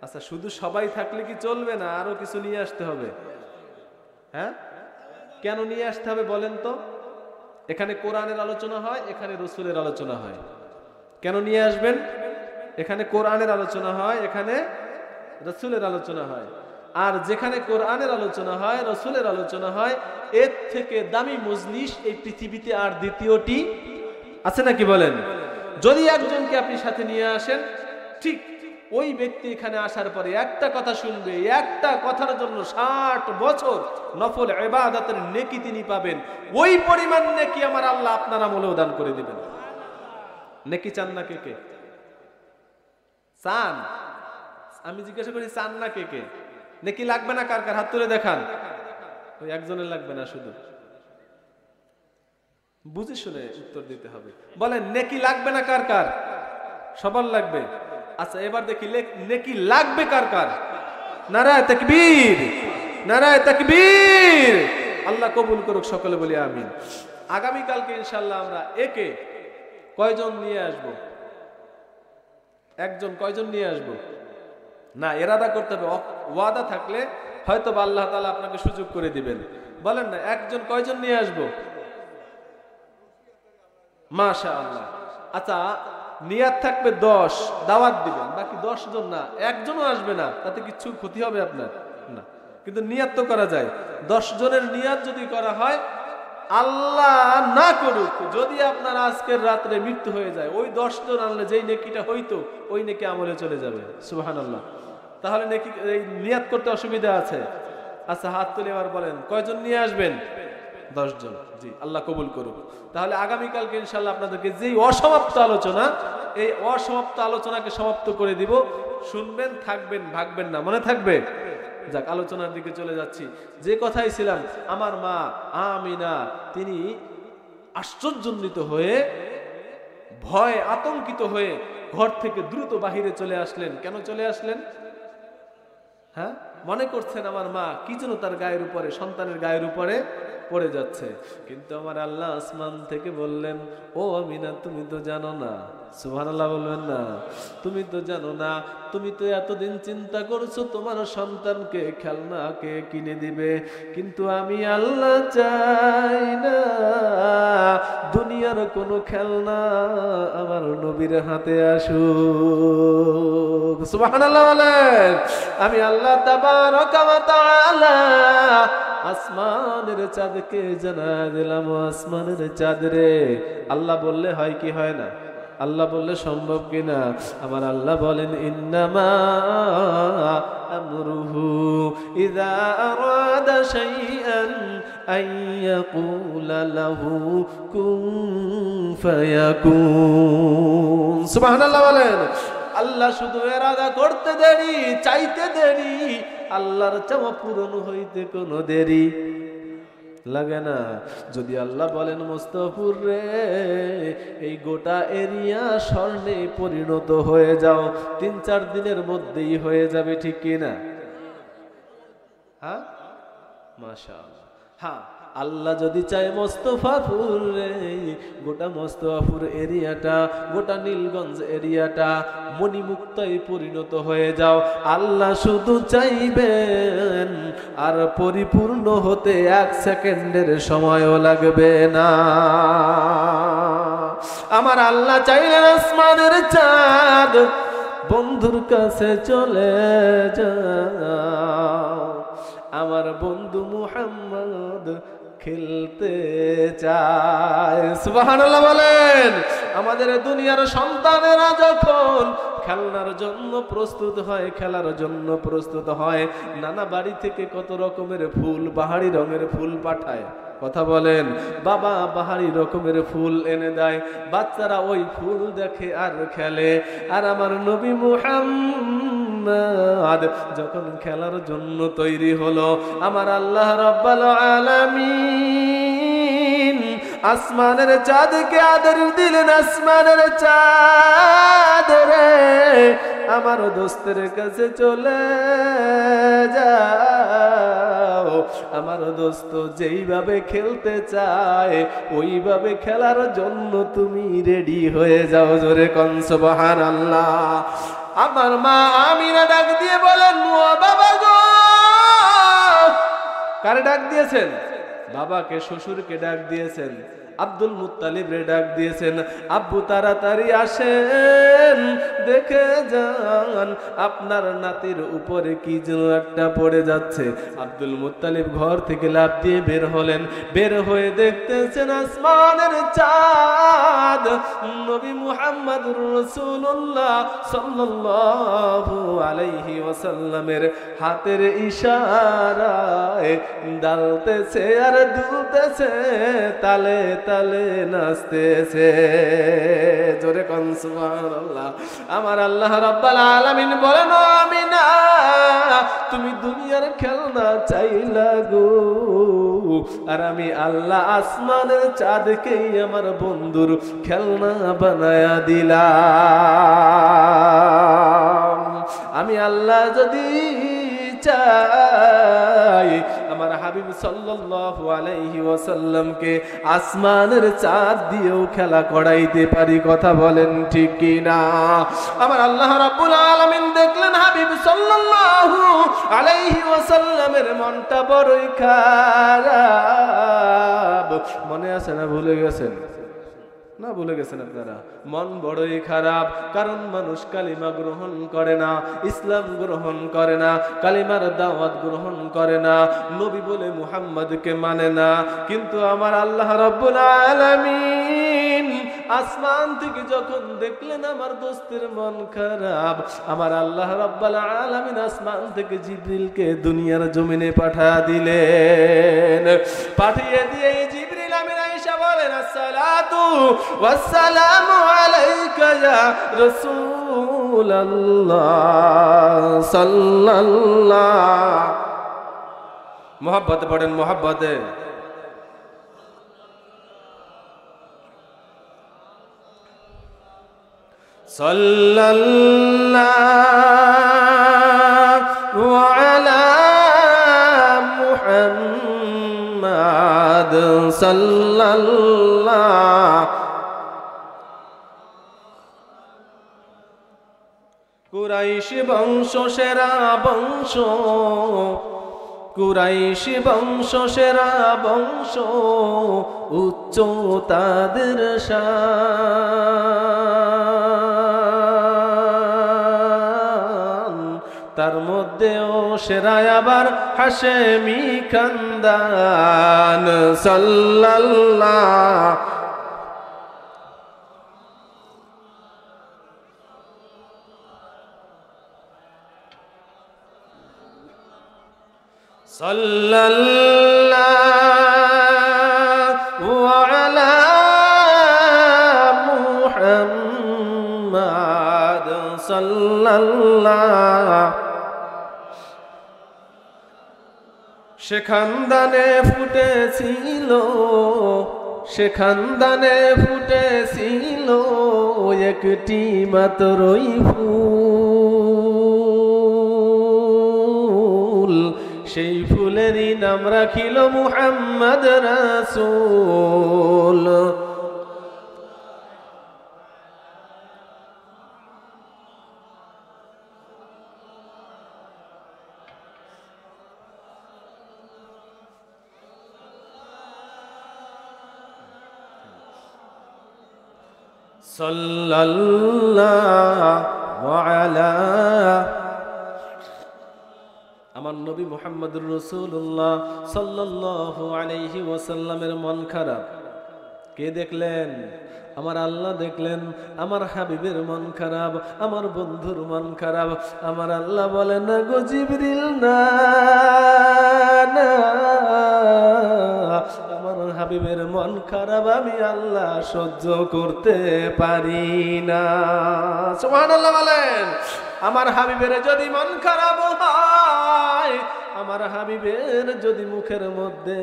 আচ্ছা, শুধু সবাই থাকলে কি চলবে না, আরো কিছু নিয়ে আসতে হবে? হ্যাঁ, কেন নিয়ে আসতে হবে বলেন তো? এখানে কোরআনের আলোচনা হয়, এখানে রাসূলের আলোচনা হয়। কেন নিয়ে আসবেন? এখানে কোরআনের আলোচনা হয়, এখানে রাসূলের আলোচনা হয়। আর যেখানে কোরআনের আলোচনা হয়, রাসূলের আলোচনা হয়, এর থেকে দামি মজলিস এই পৃথিবীতে আর দ্বিতীয়টি আছে নাকি বলেন? যদি একজনকে আপনি সাথে নিয়ে আসেন, ঠিক ওই ব্যক্তি এখানে আসার পরে একটা কথা শুনবে, একটা কথার জন্য 60 বছর নফল ইবাদতের নেকি তিনি পাবেন। ওই পরিমাণ নেকি আমার আল্লাহ আপনার আমলেও দান করে দিবেন। নেকি চান না কে কে? চান? আমি জিজ্ঞাসা করি, চান না কে কে? নেকি লাগবে না কার কার? হাত তুলে দেখান। ওই একজনের লাগবে না, শুধু বুঝে শুনে উত্তর দিতে হবে। বলেন, নেকি লাগবে না কার কার? সবার লাগবে। আচ্ছা, এবার দেখি নেকি লাগবে কার কার? নারায়ে তাকবীর, নারায়ে তাকবীর। আল্লাহ কবুল করুক, সকলে বলি আমিন। আগামী কালকে ইনশাআল্লাহ আমরা একে কয়জন নিয়ে আসব? একজন। কয়জন নিয়ে আসব? না, ইরাদা করতে হবে। ওয়াদা থাকলে হয়তো আল্লাহ তাআলা আপনাকে সুযোগ করে দিবেন। বলেন না, একজন কয়জন নিয়ে আসব? মাশাআল্লাহ। আচ্ছা, নিয়াত থাকবে 10, দাওয়াত দিবেন, বাকি 10 জন না, একজনও আসবে না, তাতে কিছু ক্ষতি হবে আপনার না, কিন্তু নিয়াত তো করা যায়। 10 জনের নিয়াত যদি করা হয়, আল্লাহ না করুক যদি আপনার আজকের রাত্রে মৃত্যু হয়ে যায়, ওই 10 জন আনলে যেই নেকিটা হইতো ওই নেকি আমলে চলে যাবে। সুবহানাল্লাহ। তাহলে নেকি এই নিয়াত করতে অসুবিধা আছে? আচ্ছা, হাত তুলে এবার বলেন, কয়জন নিয়ে আসবেন? 10 জন। জি, আল্লাহ কবুল করুক। তাহলে আগামীকালকে ইনশাআল্লাহ আপনাদেরকে যেই অসমাপ্ত আলোচনা, এই অসমাপ্ত আলোচনাকে সমাপ্ত করে দিব। শুনবেন, থাকবেন, ভাগবেন না, মনে থাকবে? যাক, আলোচনার দিকে চলে যাচ্ছি। যে কথাই ছিলাম, আমার মা আমিনা তিনি আশ্চর্যান্বিত হয়ে, ভয় আতঙ্কিত হয়ে ঘর থেকে দ্রুত বাহিরে চলে আসলেন। কেন চলে আসলেন? হ্যাঁ, মনে করছেন আমার মা কি যেন তার গায়ের উপরে, সন্তানের গায়ের উপরে পড়ে যাচ্ছে। কিন্তু আমার আল্লাহ আসমান থেকে বললেন, ও আমিনা, তুমি তো জানো না। সুবহানাল্লাহ বলবেন না? তুমি তো জানো না, তুমি তো এতদিন চিন্তা করছো তোমার সন্তানকে খেলনা কে কিনে দিবে, কিন্তু আমি আল্লাহ চাই না দুনিয়ার কোনো খেলনা আমার নবীর হাতে আসুক। সুবহানাল্লাহ বলেন। আমি আল্লাহ তাবারক ওয়া তাআলা আসমানের চাঁদকে জানা দিলাম, আসমানের চাঁদ রে। আল্লাহ বললে হয় কি হয় না? আল্লাহ বললে সম্ভব কিনা? আমার আল্লাহ বলেন, ইন্নামা আমরুহু ইযা আরাদা শাইআন আইয়াকুলা লাহু কুন ফায়াকুন। সুবহানাল্লাহ বলেন। আল্লাহ শুধু ইরাদা করতে দেরি, চাইতে দেরি, আল্লাহর চাওয়া পূরণ হইতে কোনো দেরি লাগে না। যদি আল্লাহ বলেন, মুস্তাফির রে এই গোটা এরিয়া স্বর্ণে পরিণত হয়ে যাও, 3-4 দিনের মধ্যেই হয়ে যাবে, ঠিক কিনা? হ্যাঁ, মাশাআল্লাহ। হ্যাঁ, আল্লাহ যদি চায় মোস্তফাপুর রে গোটা মোস্তফাপুর এরিয়াটা, গোটা নীলগঞ্জ এরিয়াটা মণিমুক্তায় পরিণত হয়ে যাও, আল্লাহ শুধু চাইবেন, আর পরিপূর্ণ হতে 1 সেকেন্ডের সময়ও লাগবে না। আমার আল্লাহ চাইলেন আসমানের চাঁদ বন্ধুর কাছে চলে যাও, আমার বন্ধু মুহাম্মদ খেলতে চায়। সুবহানাল্লাহ বলেন। আমাদের দুনিয়ার সন্তানেরা যখন খেলনার জন্য প্রস্তুত হয়, খেলার জন্য প্রস্তুত হয়, নানা বাড়ি থেকে কত রকমের ফুল, বাহারি রঙের ফুল পাঠায়। কথা বলেন। বাবা বাহারি রকমের ফুল এনে দেয়, বাচ্চারা ওই ফুল দেখে আর খেলে। আর আমার নবী মুহাম্মদ যখন খেলার জন্য তৈরি হলো, আমার আল্লাহ রাব্বুল আলামিন আসমানের চাঁদকে আদর দিলেন। আসমানের চাঁদ রে, আমার দোস্তের কাছে চলে যাও, আমার দোস্ত যেইভাবে খেলতে চায় ওইভাবে খেলার জন্য তুমি রেডি হয়ে যাও। জোরে কোন সুবহানাল্লাহ। আমার মা আমিনা ডাক দিয়ে বলেন, ও বাবা গো। কারে ডাক দিয়েছেন? বাবাকে, শ্বশুরকে ডাক দিয়েছেন। আব্দুল মুত্তালিব রে ডাক দিয়েছেন, আব্বু তাড়াতাড়ি আসেন, দেখে যান আপনার নাতির উপরে কি যেন একটা পড়ে যাচ্ছে। আব্দুল মুত্তালিব ঘর থেকে লাফ দিয়ে বের হলেন। বের হয়ে দেখতেছেন আসমানের চাঁদ নবী মুহাম্মদুর রাসূলুল্লাহ সাল্লাল্লাহু আলাইহি ওয়াসাল্লামের হাতের ইশারায় ডালতেছে আর দুলতেছে, তালে তালে নাচতেছে। জোরে কোন সুবহানাল্লাহ। আমার আল্লাহ রাব্বুল আলামিন বলেন, আমিনা তুমি দুনিয়ার খেলনা চাইলা গো, আর আমি আল্লাহ আসমানের চাঁদকেই আমার বন্ধুর খেলনা বানায়া দিলাম। আমি আল্লাহ যদি চাই আমার হাবিব সাল্লাল্লাহু আলাইহি ওয়াসাল্লামকে আসমানের চাঁদ দিয়েও খেলা করাইতে পারি। কথা বলেন ঠিক কি না? আমার আল্লাহ রাব্বুল আলামিন দেখলেন হাবিব সাল্লাল্লাহু আলাইহি ওয়াসাল্লামের মনটা বড়ই খারাপ। মনে আছে না ভুলে গেছেন? না ভুলে গেছেন আপনারা? মন বড়ই খারাপ, কারণ মানুষ কালিমা গ্রহণ করে না, ইসলাম গ্রহণ করে না, কালিমার দাওয়াত গ্রহণ করে না, নবী বলে মুহাম্মদকে মানে না। কিন্তু আমার আল্লাহ রাব্বুল আলামিন আসমান থেকে যখন দেখলেন আমার দোস্তের মন খারাপ, আমার আল্লাহ রাব্বুল আলামিন আসমান থেকে জিবরিলকে দুনিয়ার জমিনে পাঠিয়ে দিলেন। পাঠিয়ে দিয়ে জিবরিল আমিন আয়েশা বলেন, আসসালাতু ওয়াসসালামু আলাইকা ইয়া রাসূলুল্লাহ সাল্লাল্লাহ। মুহাব্বতে পড়েন, মুহাব্বতে। সাল্লাল্লাহু আলা মুহাম্মাদ সাল্লাল্লাহ। কুরাইশ বংশ সেরা বংশ, কুরাইশ বংশ সেরা বংশ, উচ্চ তাদের শান, তার মধ্যেও সেরা আবার হাশেমি খানদান। সাল্লাল্লাহ সাল্লাল্লাহু আলা মুহাম্মাদ সাল্লাল্লাহ। সেখানদানে ফুটেছিল, সেখানদানে ফুটেছিল একটি মাত্রই ফুল, সেই ফুলেরই নাম রাখিল মুহাম্মদ রাসূল। সাল্লাল্লাহু আলা। আমার নবী মুহাম্মদুর রাসূলুল্লাহ সাল্লাল্লাহু আলাইহি ওয়াসাল্লামের মন খারাপ কে দেখলেন? আমার আল্লাহ দেখলেন। আমার হাবিবের মন খারাপ, আমার বন্ধুর মন খারাপ। আমার আল্লাহ বলেন, না গো জিবরিল, না না, আমার হাবিবের মন খারাপ আমি আল্লাহ সহ্য করতে পারি না। সুবহানাল্লাহ বলেন। আমার হাবিবের যদি মন খারাপ হয়, আমার হাবিবের যদি মুখের মধ্যে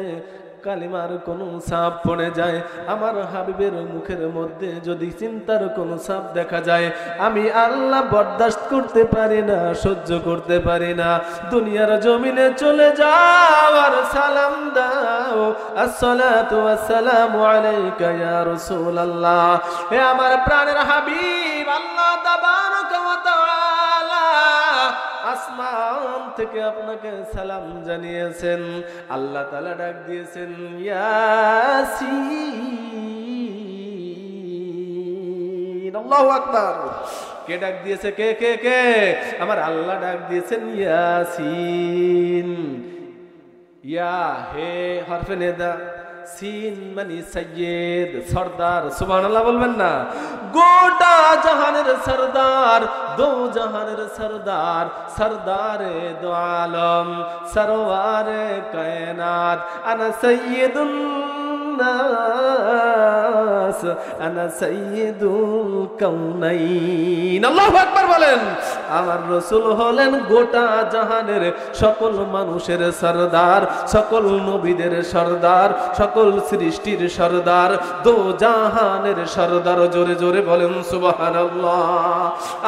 কালিমার কোন ছাপ পড়ে যায়, আমার হাবিবের মুখের মধ্যে যদি চিন্তার কোন ছাপ দেখা যায়, আমি আল্লাহ বরদাস্ত করতে পারি না, সহ্য করতে পারি না। দুনিয়ার জমিনে চলে যাও আর সালাম দাও, আসসালাতু ওয়াসসালামু আলাইকা ইয়া রাসূলুল্লাহ। হে আমার প্রাণের হাবিব, আল্লাহ তাবারাকা ওয়া তাআলা আসমান থেকে আপনাকে সালাম জানিয়েছেন। আল্লাহ তাআলা ডাক দিয়েছেন, ইয়াসিন। আল্লাহু আকবার। কে ডাক দিয়েছে? কে কে কে? আমার আল্লাহ ডাক দিয়েছেন, ইয়াসিন। ইয়া হে হরফে নেদা, সিন মানে সৈয়দ, সরদার। সুবহানাল্লাহ বলবেন না? গোটা জাহানের সরদার, দো জাহানের সরদার, সরদারে দো আলম, সরওয়ারে কায়নাত, আনা সৈয়দুন নাস, আনা সৈয়দুল কাউনাইন। আল্লাহু আকবার বলেন। আমার রাসূল হলেন গোটা জাহানের সকল মানুষের সরদার, সকল নবীদের সরদার, সকল সৃষ্টির সরদার, দো জাহানের সরদার। জোরে জোরে বলেন সুবহানাল্লাহ।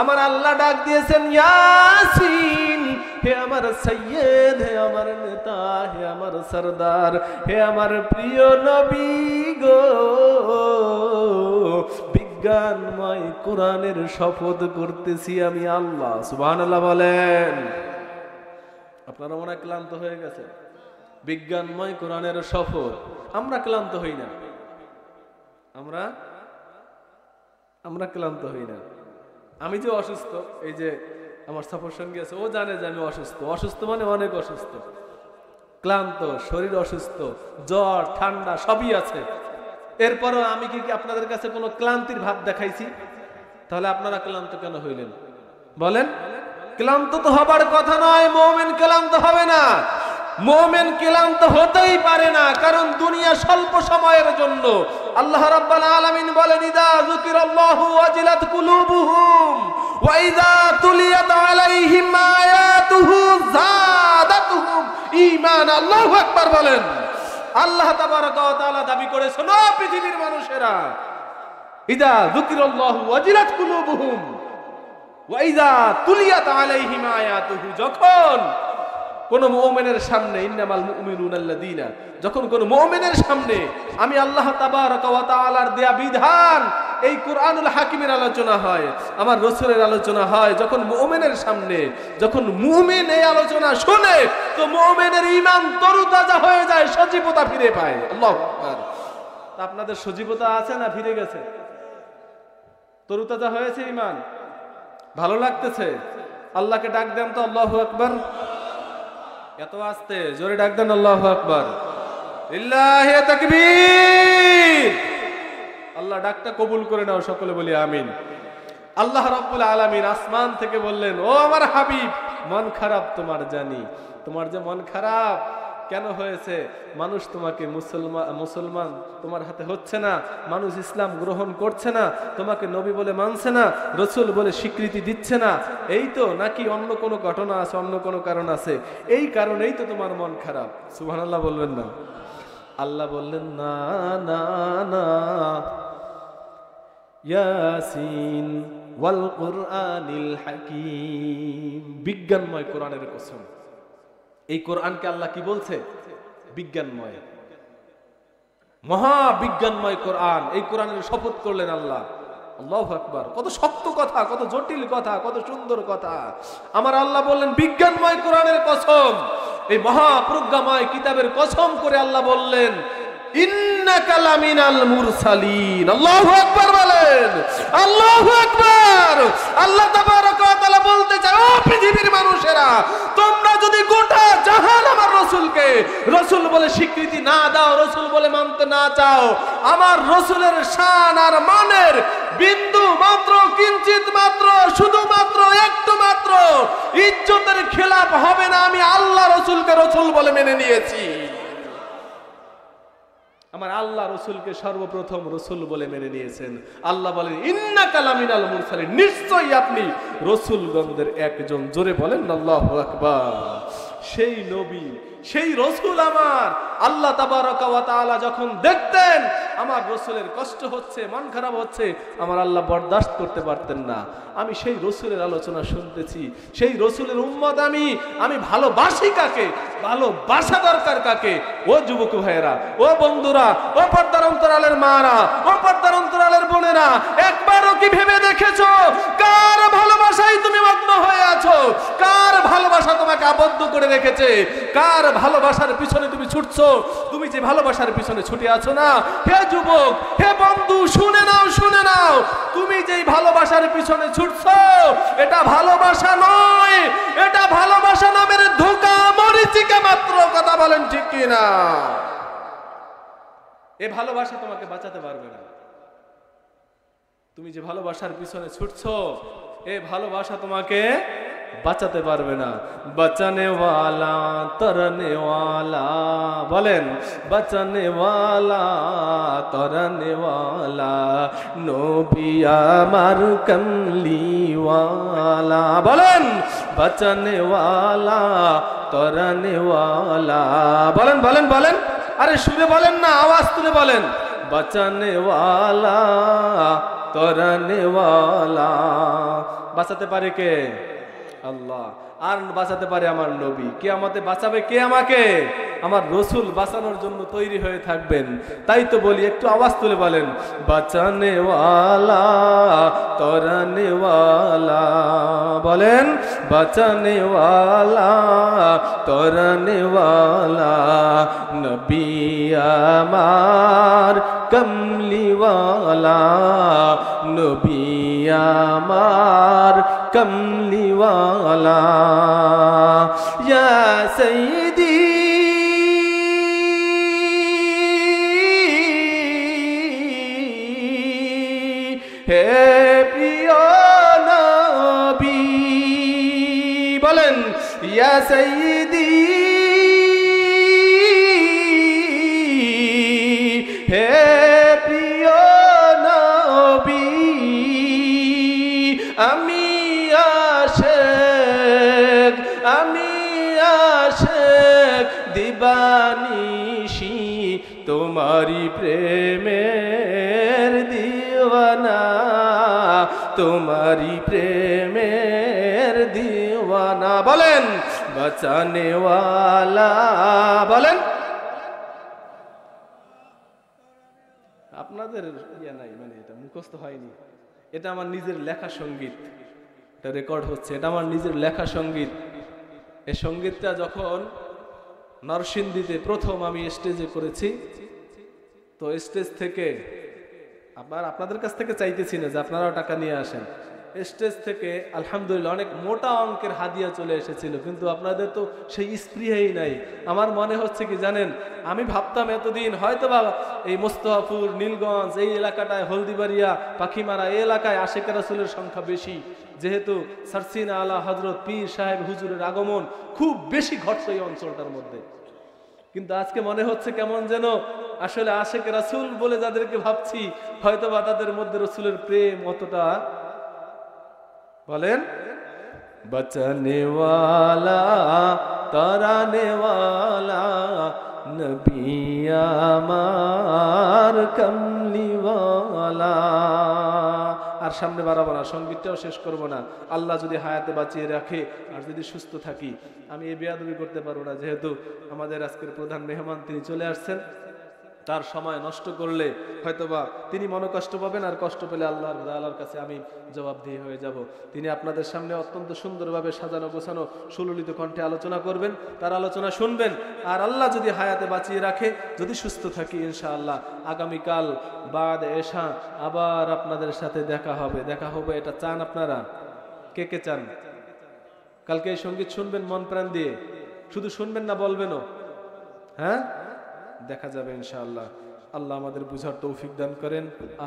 আমার আল্লাহ ডাক দিয়েছেন, ইয়াসিন। হে আমার সৈয়দ, হে আমার নেতা, হে আমার সরদার, হে আমার প্রিয় নবী গো, বিজ্ঞানময় কোরআনের শপথ করতেছি আমি আল্লাহ। সুবহানাল্লাহ বলেন। আপনারা মনে হয় ক্লান্ত হয়ে গেছে। বিজ্ঞানময় কোরআনের শপথ। আমরা ক্লান্ত হই না, আমরা ক্লান্ত হই না। আমি যে অসুস্থ, এই যে আমার সফর সঙ্গী আছে, ও জানে যে আমি অসুস্থ। অসুস্থ মানে অনেক অসুস্থ, ক্লান্ত, শরীর অসুস্থ, জ্বর ঠান্ডা সবই আছে। এরপরও আমি কি আপনাদের কাছে কোনো ক্লান্তির ভাব দেখাইছি? তাহলে আপনারা ক্লান্ত কেন হইলেন বলেন? ক্লান্ত তো হবার কথা নয়। মুমিন ক্লান্ত হবে না, মুমিন ক্লান্ত হতেই পারে না, কারণ দুনিয়া স্বল্প সময়ের জন্য। আল্লাহ রাব্বুল আলামিন বলেন, ইদা যুকিরাল্লাহু ওয়াজিলাত কুলুবুহুম ওয়া ইদা তুলিয়াত আলাইহিম আয়াতুহু যাদাতুহুম ঈমান। আল্লাহু আকবার বলেন। আল্লাহ তাবারাকা ওয়া তাআলা দাবি করে, শোনো পৃথিবীর মানুষেরা, ইদা যুকিরাল্লাহু ওয়াজিলাত কুলুবুহুম ওয়া ইদা তুলিয়াত আলাইহিম আয়াতুহু, যখন কোন মুমিনের সামনে, ইন্নামাল মুমিনুনা আল্লাযীনা, যখন কোন মুমিনের সামনে আমি আল্লাহ তাবারাকা ওয়া তাআলার দেয়া বিধান, এই কুরআনুল হাকিমের আলোচনা হয়, আমার রাসূলের আলোচনা হয়, যখন মুমিনের সামনে, যখন মুমিন এই আলোচনা শুনে, তো মুমিনের ঈমান তরুতাজা হয়ে যায়, সজীবতা ফিরে পায়। আল্লাহু আকবার। আপনাদের সজীবতা আছে না ফিরে গেছে? তরুতাজা হয়েছে ঈমান? ভালো লাগতেছে? আল্লাহকে ডাক দেন তো আল্লাহু আকবার। এত আস্তে জোরে ডাক দেন আল্লাহু আকবার। লিল্লাহি তাকবীর। আল্লাহ ডাকটা কবুল করে নাও, সকলে বলি আমিন। আল্লাহ রাব্বুল আলামিন আসমান থেকে বললেন, ও আমার হাবিব, মন খারাপ তোমার জানি। তোমার যে মন খারাপ কেন হয়েছে? মানুষ তোমাকে মুসলমান তোমার হাতে হচ্ছে না, মানুষ ইসলাম গ্রহণ করছে না, তোমাকে নবী বলে মানছে না, রাসূল বলে স্বীকৃতি দিচ্ছে না, এই তো? নাকি অন্য কোনো ঘটনা আছে, অন্য কোনো কারণ আছে? এই কারণেই তো তোমার মন খারাপ। সুবহানাল্লাহ বলবেন না? আল্লাহ বললেন, না না না, ইয়াসিন ওয়াল কুরআনিল হাকীম। বিজ্ঞানময় কোরআনের কসম। এই কোরআনকে আল্লাহ কি বলছে? বিজ্ঞানময়, মহাবিজ্ঞানময় কোরআন। এই কোরআনের শপথ করলেন আল্লাহ। আল্লাহু আকবার। কত শক্ত কথা, কত জটিল কথা, কত সুন্দর কথা। আমার আল্লাহ বললেন বিজ্ঞানময় কোরআনের কসম। এই মহাপ্রজ্ঞাময় কিতাবের কসম করে আল্লাহ বললেন, ইন্নাকা লামিনাল মুরসালিন। আল্লাহু আকবার বলেন, আল্লাহু আকবার। আল্লাহ তাবারাকা ওয়া তাআলা বলতে চায়, ও পৃথিবীর মানুষেরা, তোমরা যদি গোটা জাহান আমার রাসূলকে রাসূল বলে স্বীকৃতি না দাও, রাসূল বলে মানতে না চাও, আমার রাসূলের শান আর মানের বিন্দু মাত্র, কিঞ্চিত মাত্র, শুধুমাত্র একটু মাত্র ইজ্জতের খেলাপ হবে না। আমি আল্লাহ রাসূলকে রাসূল বলে মেনে নিয়েছি। আমার আল্লাহ রাসূলকে সর্বপ্রথম রাসূল বলে মেনে নিয়েছেন। আল্লাহ বলেন, ইন্নাকা লামিনাল মুরসালিন, নিশ্চয়ই আপনি রাসূলগণদের একজন। জোরে বলেন আল্লাহু আকবার। সেই নবী, সেই রাসূল আমার আল্লাহ তাবারাকা ওয়া তাআলা যখন দেখতেন আমার রাসূলের কষ্ট হচ্ছে, মন খারাপ হচ্ছে, আমার আল্লাহ বরদাস্ত করতে পারতেন না। আমি সেই রাসূলের আলোচনা শুনতেছি, সেই রাসূলের উম্মত আমি ভালোবাসি কাকে, ভালোবাসা দরকার কাকে। ও যুবক ভাইয়েরা, ও বন্ধুরা, ও পর্দার অন্তরালের মারা, ও পর্দার অন্তরালের বোনেরা, একবারও কি ভেবে দেখেছো কার ভালোবাসায় তুমি মগ্ন হয়ে আছো? কার ভালোবাসা তোমাকে আবদ্ধ করে রেখেছে? কার ভালোবাসার পিছনে তুমি ছুটছো? তুমি যে ভালোবাসার পিছনে ছুটে আছো না, হে যুবক, হে বন্ধু, শুনে নাও, শুনে নাও, তুমি যেই ভালোবাসার পিছনে ছুটছো এটা ভালোবাসা নয়, এটা ভালোবাসা নামের ধোঁকা, মরিচিকা মাত্র। কথা বলেন ঠিক কি না? এই ভালোবাসা তোমাকে বাঁচাতে পারবে না। তুমি যে ভালোবাসার পিছনে ছুটছো এই ভালোবাসা তোমাকে বাঁচাতে পারবে না। বাঁচানে ওয়ালা তরনে ওয়ালা, বলেন, বাঁচানে ওয়ালা তরনে ওয়ালা, নবী আমার কমলি ওয়ালা, বলেন, বাঁচানে ওয়ালা তরনে ওয়ালা, বলেন বলেন বলেন, আরে সুরে বলেন না, আওয়াজ তুলে বলেন, বাঁচানে ওয়ালা তরনে ওয়ালা। বাঁচাতে পারে কে? আল্লাহ। আর বাঁচাতে পারে আমার নবী। কিয়ামতে বাঁচাবে কে আমাকে? আমার রাসূল বাঁচানোর জন্য তৈরি হয়ে থাকবেন। তাই তো বলি, একটু আওয়াজ তুলে বলেন, বাঁচানে ওয়ালা তরানে ওয়ালা, বলেন, বাঁচানে ওয়ালা তরানে ওয়ালা, নবী আমার কমলি ওয়ালা, নবী আমার কমলি ওয়ালা, ইয়া সাইয়্যিদি হে প্রিয় নবী, বলেন, ইয়া সাইয়্যিদি হে প্রিয় নবী, আমি আশিক, আমি আশিক দিবানিশি, তোমারি প্রেমের দিওয়ানা, তোমারি প্রেমের দিওয়ানা, বলেন, বাঁচানে ওয়ালা, বলেন। আপনাদের ইয়া নাই, মানে এটা মুখস্থ হয়নি, এটা আমার নিজের লেখা সঙ্গীত, এটা রেকর্ড হচ্ছে, এটা আমার নিজের লেখা সঙ্গীত। এই সঙ্গীতটা যখন নরসিংদীতে প্রথম আমি স্টেজে করেছি, তো স্টেজ থেকে আপনাদের কাছ থেকে চাইতেছি না যে আপনারাও টাকা নিয়ে আসেন, স্টেজ থেকে আলহামদুলিল্লাহ অনেক মোটা অঙ্কের হাদিয়া চলে এসেছিল, কিন্তু আপনাদের তো সেই স্পৃহাই নাই। আমার মনে হচ্ছে কি জানেন, আমি ভাবতাম এতদিন হয়তো বা এই মোস্তফাপুর, নীলগঞ্জ এই এলাকাটায়, হলদিবাড়িয়া, পাখিমারা এই এলাকায় আশিক রাসূলের সংখ্যা বেশি, যেহেতু সারসিনা আলা হযরত পীর সাহেব হুজুরের আগমন খুব বেশি ঘটছে এই অঞ্চলটার মধ্যে। কিন্তু আজকে মনে হচ্ছে কেমন যেন আসলে আশিক রাসূল বলে যাদেরকে ভাবছি, হয়তো বা তাদের মধ্যে রাসূলের প্রেম অতটা, বলেন, বাঁচানে ওয়ালা তারানে ওয়ালা, নবী আমার কমলি ওয়ালা। আর সামনে বাড়াবো না, সঙ্গীতটাও শেষ করব না। আল্লাহ যদি হায়াতে বাঁচিয়ে রাখে আর যদি সুস্থ থাকি, আমি এই বেয়াদবি করতে পারবো না, যেহেতু আমাদের আজকের প্রধান মেহমান তিনি চলে আসছেন। তার সময় নষ্ট করলে হয়তোবা তিনি মনে কষ্ট পাবেন, আর কষ্ট পেলে আল্লাহর কাছে আমি জবাবদিহি হয়ে যাব। তিনি আপনাদের সামনে অত্যন্ত সুন্দরভাবে সাজানো গোছানো সুললিত কণ্ঠে আলোচনা করবেন, তার আলোচনা শুনবেন। আর আল্লাহ যদি হায়াতে বাঁচিয়ে রাখে, যদি সুস্থ থাকি, ইনশাআল্লাহ আগামীকাল বাদ এশা আবার আপনাদের সাথে দেখা হবে। এটা চান আপনারা? কে কে চান? কালকে এই সঙ্গীত শুনবেন মন প্রাণ দিয়ে, শুধু শুনবেন না, বলবেনও। হ্যাঁ, দেখা যাবে ইনশাআল্লাহ। আল্লাহ আমাদের বুঝার তৌফিক দান করেন।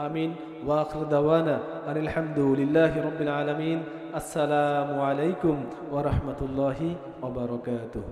আমিন। ওয়া আখিরু দাওয়ানা আনিল হামদুলিল্লাহি রাব্বিল আলামিন। আসসালামু আলাইকুম ওয়া রাহমাতুল্লাহি ওয়া বারাকাতুহু।